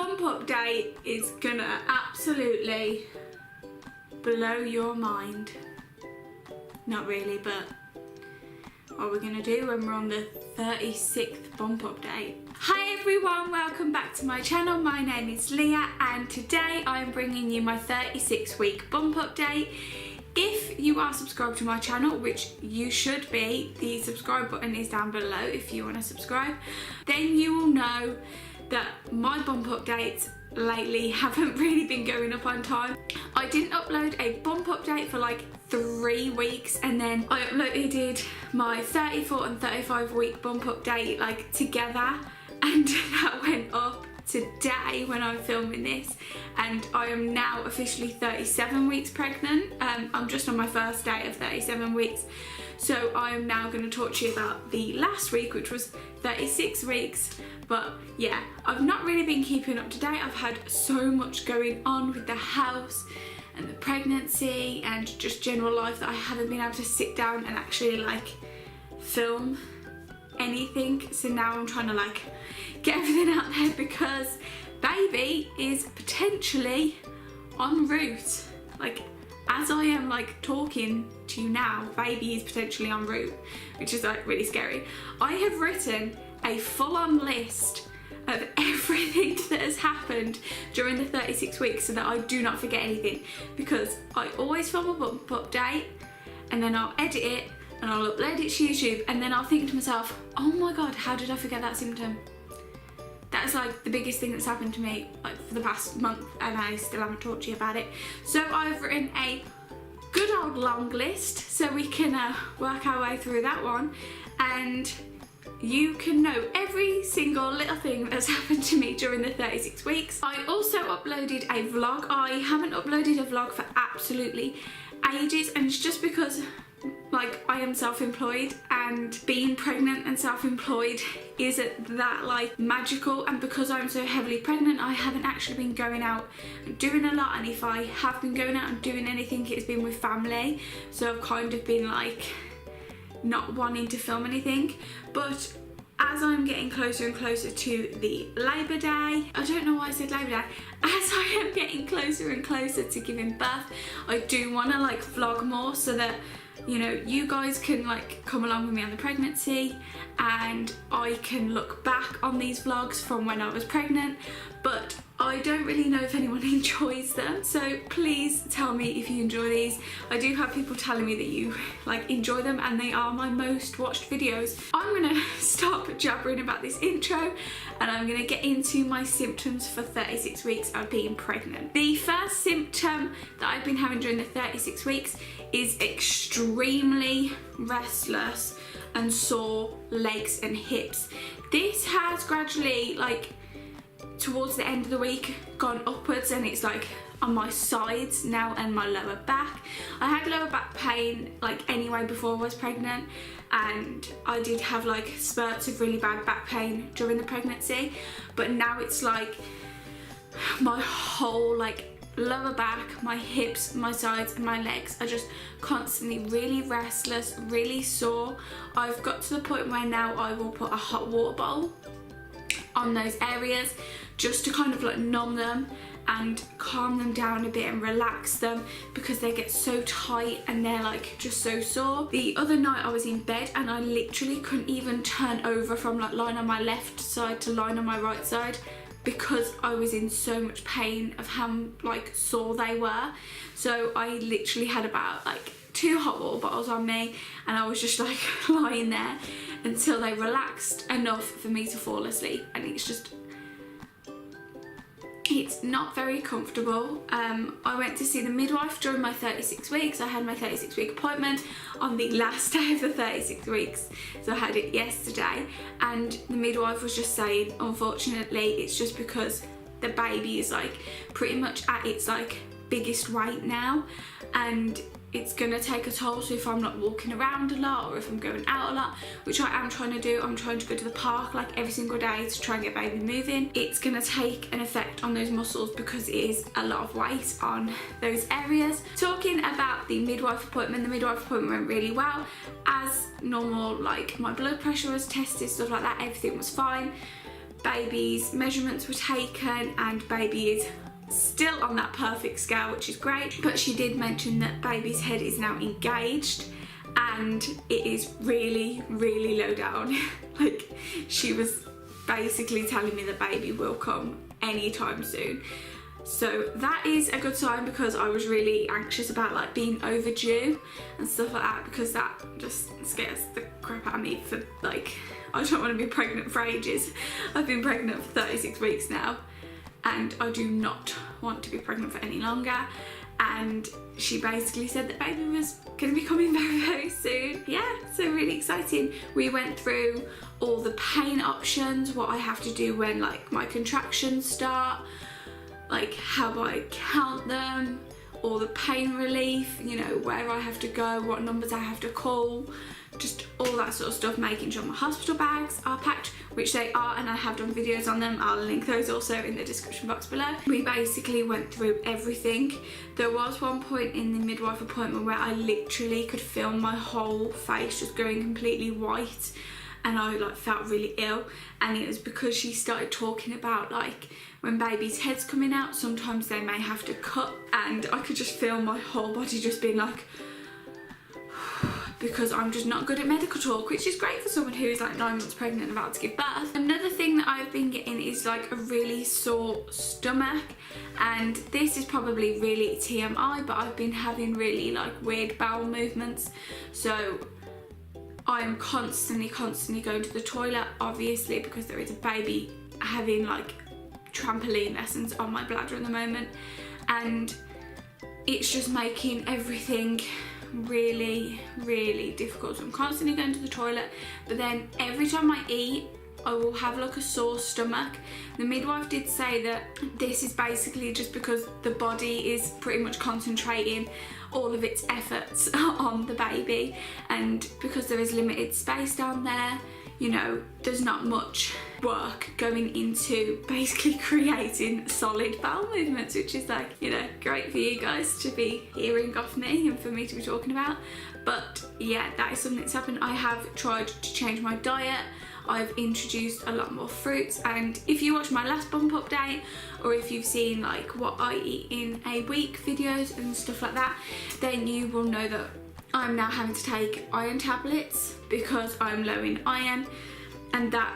bump update is gonna absolutely blow your mind. Not really, but what we're gonna do when we're on the 36th bump update. Hi everyone, welcome back to my channel. My name is Leah and today I'm bringing you my 36-week bump update. If you are subscribed to my channel, which you should be, the subscribe button is down below if you want to subscribe, then you will know that my bump updates lately haven't really been going up on time. I didn't upload a bump update for like 3 weeks, and then I uploaded my 34 and 35 week bump update like together, and that went up today when I'm filming this, and I am now officially 37 weeks pregnant. I'm just on my first day of 37 weeks, so I am now going to talk to you about the last week, which was 36 weeks. But yeah, I've not really been keeping up to date. I've had so much going on with the house and the pregnancy and just general life that I haven't been able to sit down and actually like film anything. So now I'm trying to like get everything out there because baby is potentially en route. Like as I am like talking to you now, baby is potentially en route, which is like really scary. I have written a full-on list of everything that has happened during the 36 weeks so that I do not forget anything, because I always film a bump update and then I'll edit it and I'll upload it to YouTube, and then I'll think to myself, oh my god, how did I forget that symptom? That is like the biggest thing that's happened to me like for the past month, and I still haven't talked to you about it. So I've written a good old long list so we can work our way through that one, and you can know every single little thing that's happened to me during the 36 weeks. I also uploaded a vlog. I haven't uploaded a vlog for absolutely ages, and it's just because like I am self-employed, and being pregnant and self-employed isn't that like magical, and because I'm so heavily pregnant I haven't actually been going out and doing a lot, and if I have been going out and doing anything it's been with family, so I've kind of been like not wanting to film anything. But as I'm getting closer and closer to the Labour Day, I don't know why I said Labour Day, as I am getting closer and closer to giving birth, I do want to like vlog more so that, you know, you guys can like come along with me on the pregnancy and I can look back on these vlogs from when I was pregnant. But I don't really know if anyone enjoys them, so please tell me if you enjoy these. I do have people telling me that you like enjoy them, and they are my most watched videos. I'm gonna stop jabbering about this intro and I'm gonna get into my symptoms for 36 weeks of being pregnant. The first symptom that I've been having during the 36 weeks is extremely restless and sore legs and hips. This has gradually, like towards the end of the week, gone upwards, and it's like on my sides now and my lower back. I had lower back pain like anyway before I was pregnant, and I did have like spurts of really bad back pain during the pregnancy, but now it's like my whole like lower back, my hips, my sides and my legs are just constantly really restless, really sore. I've got to the point where now I will put a hot water bowl on those areas just to kind of like numb them and calm them down a bit and relax them, because they get so tight and they're like just so sore. The other night I was in bed and I literally couldn't even turn over from like lying on my left side to lying on my right side, because I was in so much pain of how like sore they were. So I literally had about like 2 hot water bottles on me, and I was just like lying there until they relaxed enough for me to fall asleep, and it's not very comfortable. I went to see the midwife during my 36 weeks. I had my 36-week appointment on the last day of the 36 weeks, so I had it yesterday, and the midwife was just saying, unfortunately it's just because the baby is like pretty much at its like biggest weight now, and it's gonna take a toll. So if I'm not walking around a lot, or if I'm going out a lot, which I am trying to do, I'm trying to go to the park like every single day to try and get baby moving, it's gonna take an effect on those muscles because it is a lot of weight on those areas. Talking about the midwife appointment, the midwife appointment went really well. As normal, like my blood pressure was tested, stuff like that, everything was fine. baby's measurements were taken and baby is still on that perfect scale, which is great, but she did mention that baby's head is now engaged and it is really, really low down. Like, she was basically telling me that baby will come anytime soon. So that is a good sign, because I was really anxious about like being overdue and stuff like that, because that just scares the crap out of me. For like, I don't want to be pregnant for ages. I've been pregnant for 36 weeks now and I do not want to be pregnant for any longer. And she basically said that baby was going to be coming very, very soon. Yeah, so really exciting. We went through all the pain options, what I have to do when like my contractions start, like how I count them, all the pain relief, you know, where I have to go, what numbers I have to call, just all that sort of stuff, making sure my hospital bags are packed, which they are, and I have done videos on them. I'll link those also in the description box below. We basically went through everything. There was one point in the midwife appointment where I literally could feel my whole face just going completely white, and I like felt really ill, and it was because she started talking about like when baby's head's coming out, sometimes they may have to cut, and I could just feel my whole body just being like, because I'm just not good at medical talk, which is great for someone who is like 9 months pregnant and about to give birth. Another thing that I've been getting is like a really sore stomach, and this is probably really TMI, but I've been having really like weird bowel movements. So I'm constantly going to the toilet, obviously, because there is a baby having like trampoline lessons on my bladder at the moment, and it's just making everything really, really difficult. So I'm constantly going to the toilet, but then every time I eat, I will have like a sore stomach. The midwife did say that this is basically just because the body is pretty much concentrating all of its efforts on the baby, and because there is limited space down there, you know, there's not much work going into basically creating solid bowel movements, which is like, you know, great for you guys to be hearing off me and for me to be talking about. But yeah, that is something that's happened. I have tried to change my diet. I've introduced a lot more fruits, and if you watch my last bump update, or if you've seen like what I eat in a week videos and stuff like that, then you will know that I'm now having to take iron tablets because I'm low in iron, and that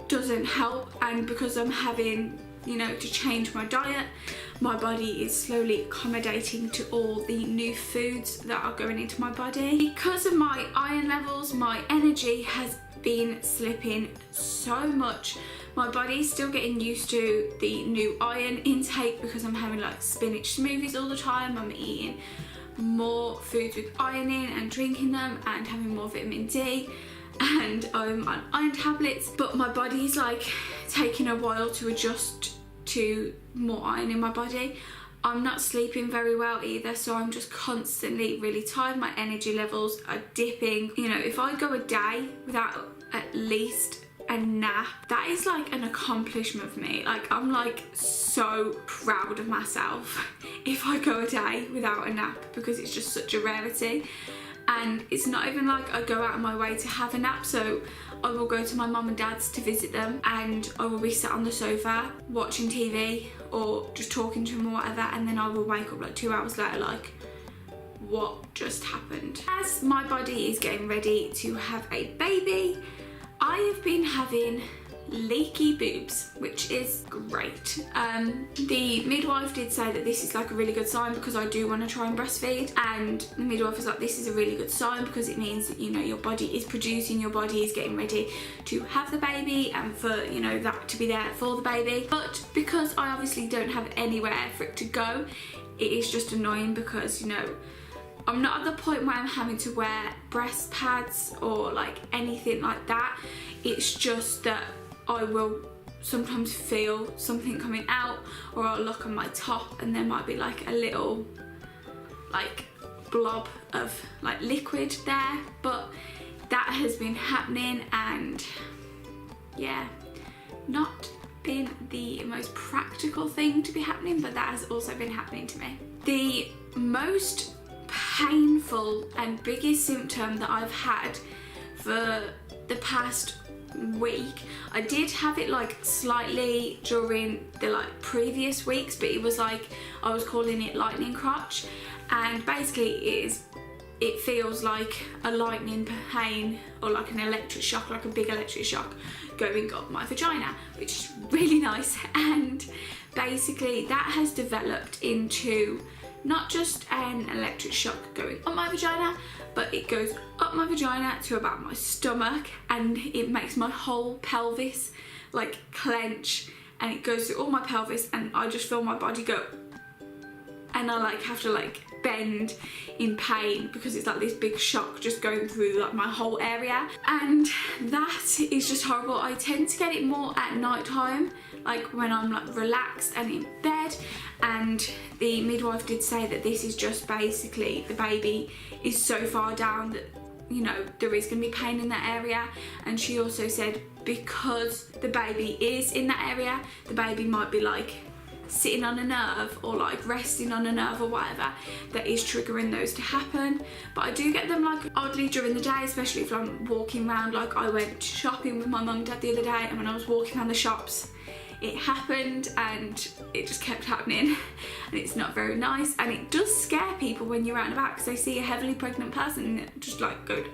doesn't help. And because I'm having, you know, to change my diet, my body is slowly accommodating to all the new foods that are going into my body. Because of my iron levels, my energy has been slipping so much. My body's still getting used to the new iron intake because I'm having like spinach smoothies all the time. I'm eating more foods with iron in and drinking them and having more vitamin D, and I'm on iron tablets, but my body's like taking a while to adjust to more iron in my body. I'm not sleeping very well either, so I'm just constantly really tired. My energy levels are dipping. You know, if I go a day without at least a nap, that is like an accomplishment for me. Like, I'm like so proud of myself if I go a day without a nap, because it's just such a rarity. And it's not even like I go out of my way to have a nap. So I will go to my mum and dad's to visit them, and I will be sat on the sofa watching TV or just talking to them or whatever, and then I will wake up like 2 hours later like, what just happened? As my body is getting ready to have a baby, I have been having leaky boobs, which is great. The midwife did say that this is like a really good sign, because I do want to try and breastfeed, and the midwife was like, this is a really good sign because it means that, you know, your body is producing, your body is getting ready to have the baby, and for, you know, that to be there for the baby. But because I obviously don't have anywhere for it to go, it is just annoying because, you know, I'm not at the point where I'm having to wear breast pads or like anything like that. It's just that I will sometimes feel something coming out, or I'll look on my top and there might be like a little like blob of like liquid there. But that has been happening, and yeah, not been the most practical thing to be happening, but that has also been happening to me. The most painful and biggest symptom that I've had for the past week. I did have it like slightly during the like previous weeks, but it was like, I was calling it lightening crotch, and basically it feels like a lightning pain or like an electric shock, like a big electric shock going up my vagina, which is really nice. And basically that has developed into not just an electric shock going up my vagina, but it goes up my vagina to about my stomach, and it makes my whole pelvis like clench, and it goes through all my pelvis, and I just feel my body go, and I like have to like bend in pain because it's like this big shock just going through like my whole area, and that is just horrible. I tend to get it more at night time, like when I'm like relaxed and in bed, and the midwife did say that this is just basically the baby is so far down that, you know, there is going to be pain in that area. And she also said because the baby is in that area, the baby might be like sitting on a nerve or like resting on a nerve or whatever that is triggering those to happen. But I do get them like oddly during the day, especially if I'm walking around. Like I went shopping with my mum and dad the other day, and when I was walking around the shops it happened, and it just kept happening, and it's not very nice, and it does scare people when you're out and about because they see a heavily pregnant person and it just like go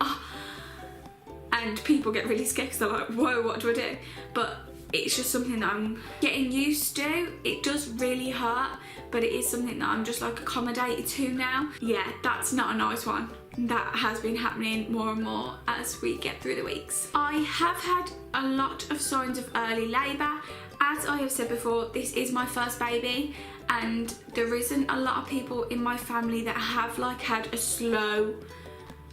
and people get really scared because they're like, whoa, what do I do? But it's just something that I'm getting used to. It does really hurt, but it is something that I'm just like accommodated to now. Yeah, that's not a nice one. That has been happening more and more as we get through the weeks. I have had a lot of signs of early labour. As I have said before, this is my first baby, and there isn't a lot of people in my family that have like had a slow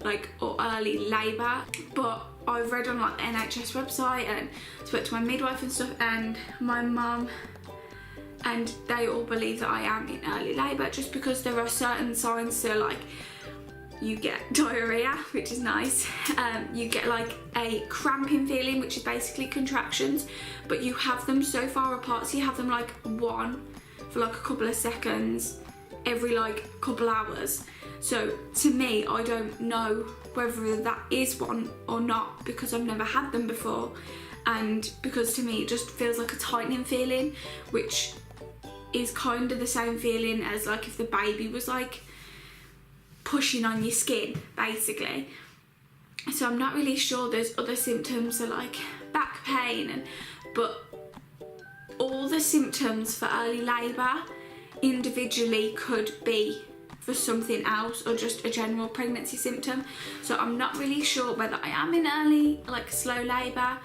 like or early labour, but I've read on like the NHS website and spoke to my midwife and stuff and my mum, and they all believe that I am in early labour just because there are certain signs. So like you get diarrhea, which is nice, you get like a cramping feeling, which is basically contractions, but you have them so far apart, so you have them like one for like a couple of seconds every like couple hours. So to me, I don't know whether that is one or not because I've never had them before, and because to me it just feels like a tightening feeling, which is kind of the same feeling as like if the baby was like pushing on your skin basically. So I'm not really sure. There's other symptoms, so like back pain, but all the symptoms for early labour individually could be for something else or just a general pregnancy symptom. So I'm not really sure whether I am in early like slow labour,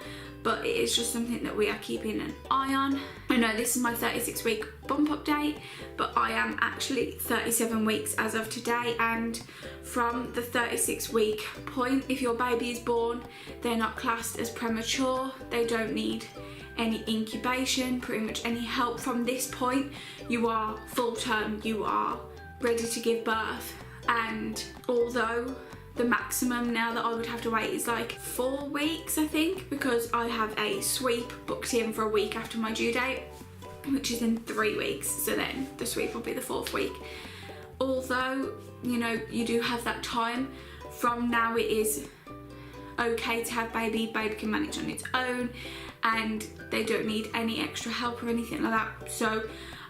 but it is just something that we are keeping an eye on. I know this is my 36-week bump update, but I am actually 37 weeks as of today, and from the 36-week point, if your baby is born, they're not classed as premature. They don't need any incubation, pretty much any help from this point. You are full term, you are ready to give birth. And although the maximum now that I would have to wait is like 4 weeks, I think, because I have a sweep booked in for a week after my due date, which is in 3 weeks, so then the sweep will be the 4th week. Although, you know, you do have that time, from now it is okay to have baby can manage on its own, and they don't need any extra help or anything like that. So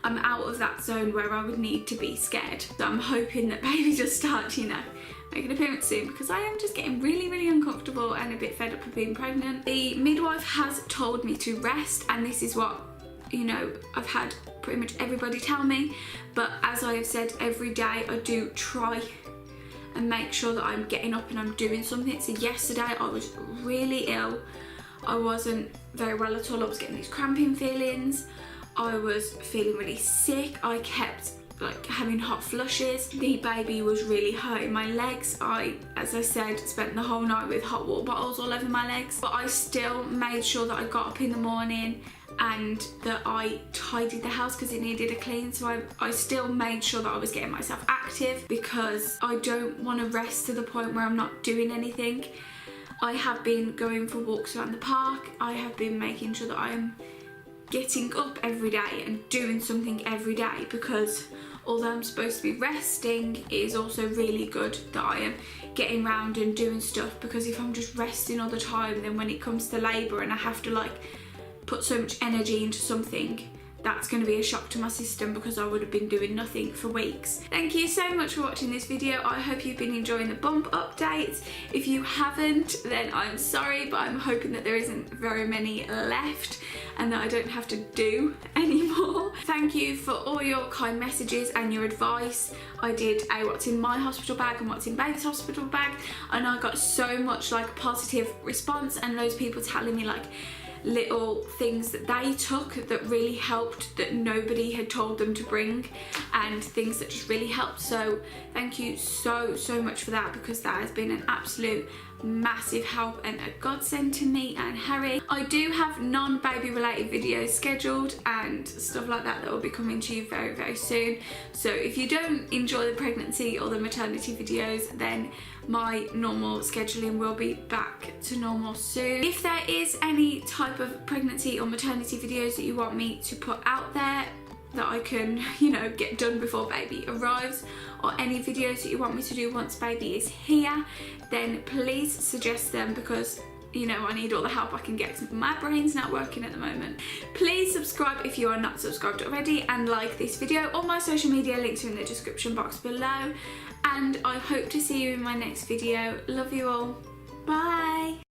I'm out of that zone where I would need to be scared. So I'm hoping that baby does start, you know, make an appearance soon, because I am just getting really, really uncomfortable and a bit fed up of being pregnant. The midwife has told me to rest, and this is what, you know, I've had pretty much everybody tell me, but as I have said, every day I do try and make sure that I'm getting up and I'm doing something. So yesterday I was really ill. I wasn't very well at all. I was getting these cramping feelings. I was feeling really sick. I kept like having hot flushes. The baby was really hurting my legs. I, as I said, spent the whole night with hot water bottles all over my legs, but I still made sure that I got up in the morning and that I tidied the house because it needed a clean. So I still made sure that I was getting myself active, because I don't want to rest to the point where I'm not doing anything. I have been going for walks around the park. I have been making sure that I am getting up every day and doing something every day, because although I'm supposed to be resting, it is also really good that I am getting around and doing stuff, because if I'm just resting all the time, then when it comes to labour and I have to like put so much energy into something, that's going to be a shock to my system, because I would have been doing nothing for weeks. Thank you so much for watching this video. I hope you've been enjoying the bump updates. If you haven't, then I'm sorry, but I'm hoping that there isn't very many left and that I don't have to do anymore. Thank you for all your kind messages and your advice. I did a what's in my hospital bag and what's in baby's hospital bag, and I got so much like positive response, and those people telling me like little things that they took that really helped, that nobody had told them to bring, and things that just really helped. So thank you so much for that, because that has been an absolute massive help and a godsend to me and Harry. I do have non-baby related videos scheduled and stuff like that will be coming to you very soon. So if you don't enjoy the pregnancy or the maternity videos, then my normal scheduling will be back to normal soon. If there is any type of pregnancy or maternity videos that you want me to put out there that I can, you know, get done before baby arrives, or any videos that you want me to do once baby is here, then please suggest them, because you know I need all the help I can get, because my brain's not working at the moment. Please subscribe if you are not subscribed already, and like this video. All my social media links are in the description box below, and I hope to see you in my next video. Love you all. Bye.